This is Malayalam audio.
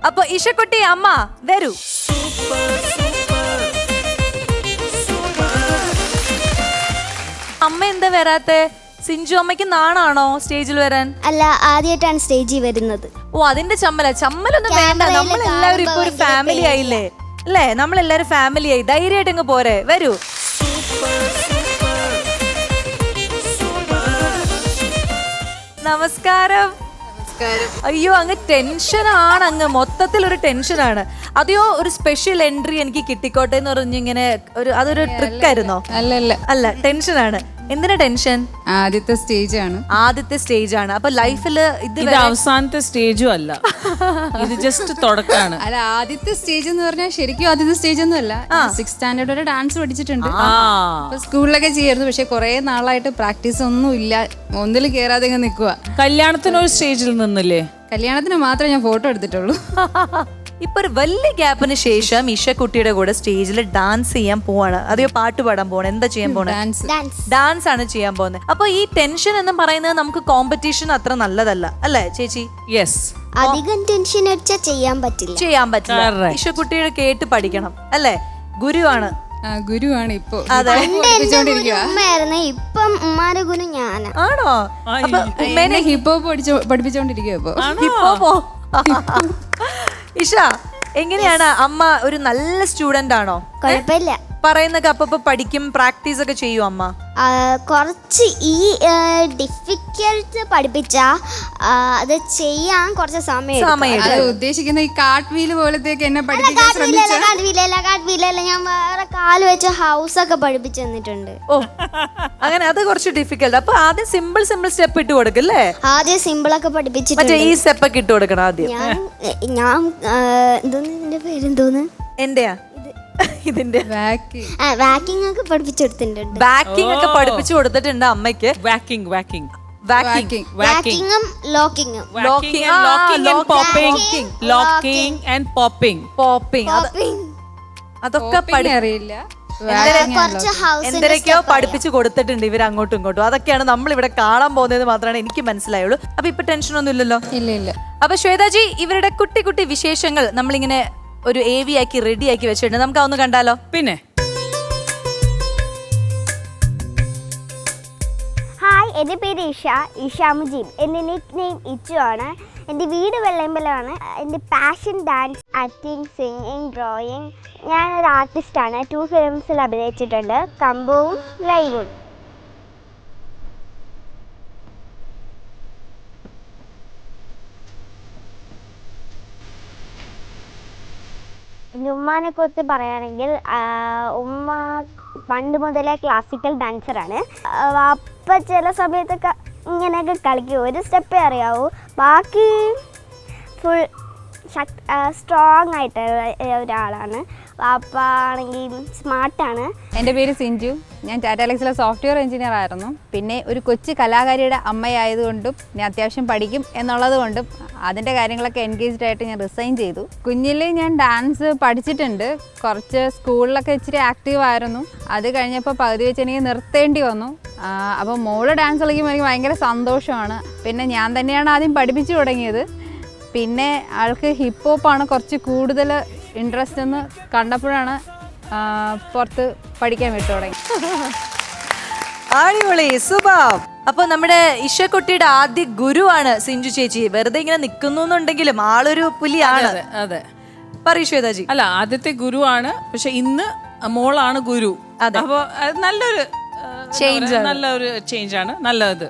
അപ്പൊ ഇഷക്കുട്ടി അമ്മ വരൂ. അമ്മ എന്താ വരാത്തെ? സിഞ്ചു അമ്മയ്ക്ക് നാണാണോ സ്റ്റേജിൽ വരാൻ? അല്ല, ആദ്യമായിട്ടാണ് സ്റ്റേജിൽ വരുന്നത്. ഓ, അതിന്റെ ചമ്മലൊന്നും വേണ്ട. നമ്മളെല്ലാവരും ഇപ്പൊ ഒരു ഫാമിലി ആയില്ലേ അല്ലേ? നമ്മളെല്ലാരും ഫാമിലി ആയി, ധൈര്യമായിട്ട് അങ്ങ് പോരെ. വരൂ. നമസ്കാരം. അയ്യോ, അങ്ങ് ടെൻഷനാണ്, അങ്ങ് മൊത്തത്തിൽ ഒരു ടെൻഷനാണ്. അതെയോ ഒരു സ്പെഷ്യൽ എൻട്രി എനിക്ക് കിട്ടിക്കോട്ടെ എന്ന് പറഞ്ഞിങ്ങനെ അതൊരു ട്രിക്കായിരുന്നോ? അല്ല, ടെൻഷനാണ്. എന്തിനാ ടെൻഷൻ? ആദ്യത്തെ സ്റ്റേജ് ആണ്. അപ്പൊ ലൈഫില് ഇത് അവസാനത്തെ സ്റ്റേജും അല്ല, ഇത് ജസ്റ്റ് തുടക്കാണ്. അല്ല, ആദ്യത്തെ സ്റ്റേജ് എന്ന് പറഞ്ഞാൽ ശരിക്കും ആദ്യത്തെ സ്റ്റേജ് ഒന്നും അല്ല. 6th സ്റ്റാൻഡേർഡ് വരെ ഡാൻസ് പഠിച്ചിട്ടുണ്ട്. സ്കൂളിലൊക്കെ ചെയ്യായിരുന്നു. പക്ഷെ കുറെ നാളായിട്ട് പ്രാക്ടീസ് ഒന്നും ഇല്ല, ഒന്നിൽ കേറാതെ ഇങ്ങനെ നിൽക്കുക. കല്യാണത്തിന് ഒരു സ്റ്റേജിൽ നിന്നില്ലേ? കല്യാണത്തിന് മാത്രമേ ഞാൻ ഫോട്ടോ എടുത്തിട്ടുള്ളൂ. ഇപ്പൊ ഒരു വലിയ ഗ്യാപ്പിന് ശേഷം ഇഷക്കുട്ടിയുടെ കൂടെ സ്റ്റേജിൽ ഡാൻസ് ചെയ്യാൻ പോവാണ്. അതെയോ പാട്ട് പാടാൻ പോവാണ്? എന്താ ചെയ്യാൻ പോണേ? ഡാൻസ് ആണ് ചെയ്യാൻ പോകുന്നത്. അപ്പൊ ഈ ടെൻഷൻ എന്ന് പറയുന്നത് നമുക്ക് കോമ്പറ്റീഷൻ അത്ര നല്ലതല്ല അല്ലേ ചേച്ചി? യെസ്, അധികം ടെൻഷൻ അടിച്ചാൽ ചെയ്യാൻ പറ്റില്ല. ഇഷക്കുട്ടിയുടെ കേട്ട് പഠിക്കണം അല്ലേ? ഗുരുവാണ്. ഗുരുവാണ് ഇപ്പൊ. ഉമ്മയായിരുന്നു, ഇപ്പം ഉമ്മാരെ ഗുരു ഞാനാ. ആണോ? ഹിപ്പ് ഹോപ്പ് പഠിപ്പിച്ചോണ്ടിരിക്കുക ഇപ്പൊ. ഹിപ്പോ? ഇഷ, എങ്ങനെയാണ് അമ്മ? ഒരു നല്ല സ്റ്റുഡന്റ് ആണോ? കുഴപ്പമില്ല. പറയുന്നൊക്കെ അപ്പൊ പഠിക്കും, പ്രാക്ടീസ് ഒക്കെ ചെയ്യും അമ്മ? കുറച്ച് ഈ ഡിഫിക്കൽട്ട് പഠിപ്പിച്ച അത് ചെയ്യാൻ കുറച്ച് സമയം. ഉദ്ദേശിക്കുന്ന ഈ കാട്ട് വീല് പോലത്തേക്ക് എന്നെ കാട്ടുവീലല്ല, ഞാൻ വേറെ കാല് വെച്ച ഹൗസ് ഒക്കെ പഠിപ്പിച്ചു തന്നിട്ടുണ്ട്. ഓ, അങ്ങനെ അത് കുറച്ച് ഡിഫിക്കൽട്ട്. അപ്പൊ ആദ്യം സിമ്പിൾ സ്റ്റെപ്പ് ഇട്ട് കൊടുക്കല്ലേ? ആദ്യം സിമ്പിൾ ഒക്കെ പഠിപ്പിച്ചിട്ട് ഈ സ്റ്റെപ്പ് ഒക്കെ ഇട്ട് കൊടുക്കണം ആദ്യം. ഞാൻ എന്തോന്ന് എന്റെ പേരെന്തോന്ന്? എന്റെയാ ഇതിന്റെ വാക്കിംഗ് ഒക്കെ പഠിപ്പിച്ചു കൊടുത്തിട്ടുണ്ട്. ബാക്കിംഗ് ഒക്കെ പഠിപ്പിച്ചു കൊടുത്തിട്ടുണ്ട് അമ്മയ്ക്ക്. വാക്കിംഗ് അതൊക്കെ അറിയില്ല. എന്തൊക്കെയോ പഠിപ്പിച്ചു കൊടുത്തിട്ടുണ്ട് ഇവർ അങ്ങോട്ടും ഇങ്ങോട്ടും. അതൊക്കെയാണ് നമ്മൾ ഇവിടെ കാണാൻ പോകുന്നത് മാത്രമാണ് എനിക്ക് മനസ്സിലായുള്ളൂ. അപ്പൊ ഇപ്പൊ ടെൻഷൻ ഒന്നും ഇല്ലല്ലോ? ഇല്ല. അപ്പൊ ശ്വേതാജി, ഇവരുടെ കുട്ടി കുട്ടി വിശേഷങ്ങൾ നമ്മളിങ്ങനെ ഒരു AV ആക്കി റെഡി ആക്കി വെച്ചിട്ടുണ്ട്. നമുക്ക് അതൊന്ന് കണ്ടാലോ? പിന്നെ ഹായ്, എൻ്റെ പേര് ഇഷ മുജീബ്. എൻ്റെ നിക് നെയിം ഇച്ചു ആണ്. എൻ്റെ വീട് വെള്ളയമ്പലമാണ്. എൻ്റെ passion dance, acting, singing, drawing. ഞാനൊരു ആർട്ടിസ്റ്റാണ്. 2 ഫിലിംസിൽ അഭിനയിച്ചിട്ടുണ്ട്, കമ്പവും ലൈവും. ഉമ്മാനെ കുറിച്ച് പറയുകയാണെങ്കിൽ, ഉമ്മ പണ്ട് മുതലേ ക്ലാസിക്കൽ ഡാൻസറാണ്. അപ്പം ചില സമയത്തൊക്കെ ഇങ്ങനെയൊക്കെ കളിക്കും. ഒരു സ്റ്റെപ്പേ അറിയാവൂ, ബാക്കി ഫുൾ സ്ട്രോങ് ആയിട്ട് ഒരാളാണ്. പാപ്പ ആണെങ്കിൽ സ്മാർട്ടാണ്. എൻ്റെ പേര് സിഞ്ചു. ഞാൻ ടാറ്റ എലക്സിലെ സോഫ്റ്റ്വെയർ എഞ്ചിനീയർ ആയിരുന്നു. പിന്നെ ഒരു കൊച്ചു കലാകാരിയുടെ അമ്മയായതുകൊണ്ടും ഞാൻ അത്യാവശ്യം പഠിക്കും എന്നുള്ളത് കൊണ്ടും അതിൻ്റെ കാര്യങ്ങളൊക്കെ എൻഗേജ്ഡ് ആയിട്ട് ഞാൻ റിസൈൻ ചെയ്തു. കുഞ്ഞിൽ ഞാൻ ഡാൻസ് പഠിച്ചിട്ടുണ്ട്. കുറച്ച് സ്കൂളിലൊക്കെ ഇച്ചിരി ആക്റ്റീവ് ആയിരുന്നു. അത് കഴിഞ്ഞപ്പോൾ പകുതി വെച്ച് എനിക്ക് നിർത്തേണ്ടി വന്നു. അപ്പോൾ മോള് ഡാൻസ് കളിക്കുമ്പോൾ എനിക്ക് ഭയങ്കര സന്തോഷമാണ്. പിന്നെ ഞാൻ തന്നെയാണ് ആദ്യം പഠിപ്പിച്ചു തുടങ്ങിയത്. പിന്നെ ആൾക്ക് ഹിപ്പ് ഹോപ്പാണ് കുറച്ച് കൂടുതൽ ഇൻട്രസ്റ്റ് എന്ന് കണ്ടപ്പോഴാണ് പുറത്ത് പഠിക്കാൻ വിട്ടു തുടങ്ങി. അടിപൊളി, സുഭാവ്. അപ്പൊ നമ്മുടെ ഇഷക്കുട്ടിയുടെ ആദ്യ ഗുരുവാണ് സിഞ്ചു ചേച്ചി. വെറുതെ ഇങ്ങനെ നിൽക്കുന്നു എന്നുണ്ടെങ്കിലും ആളൊരു പുലിയാണ്. അതെ, പറയൂ ശ്വേതാജി. അല്ല, ആദ്യത്തെ ഗുരുവാണ്, പക്ഷെ ഇന്ന് മോളാണ് ഗുരു. അപ്പൊ നല്ലൊരു ചേഞ്ച് ആണ്, നല്ലത്.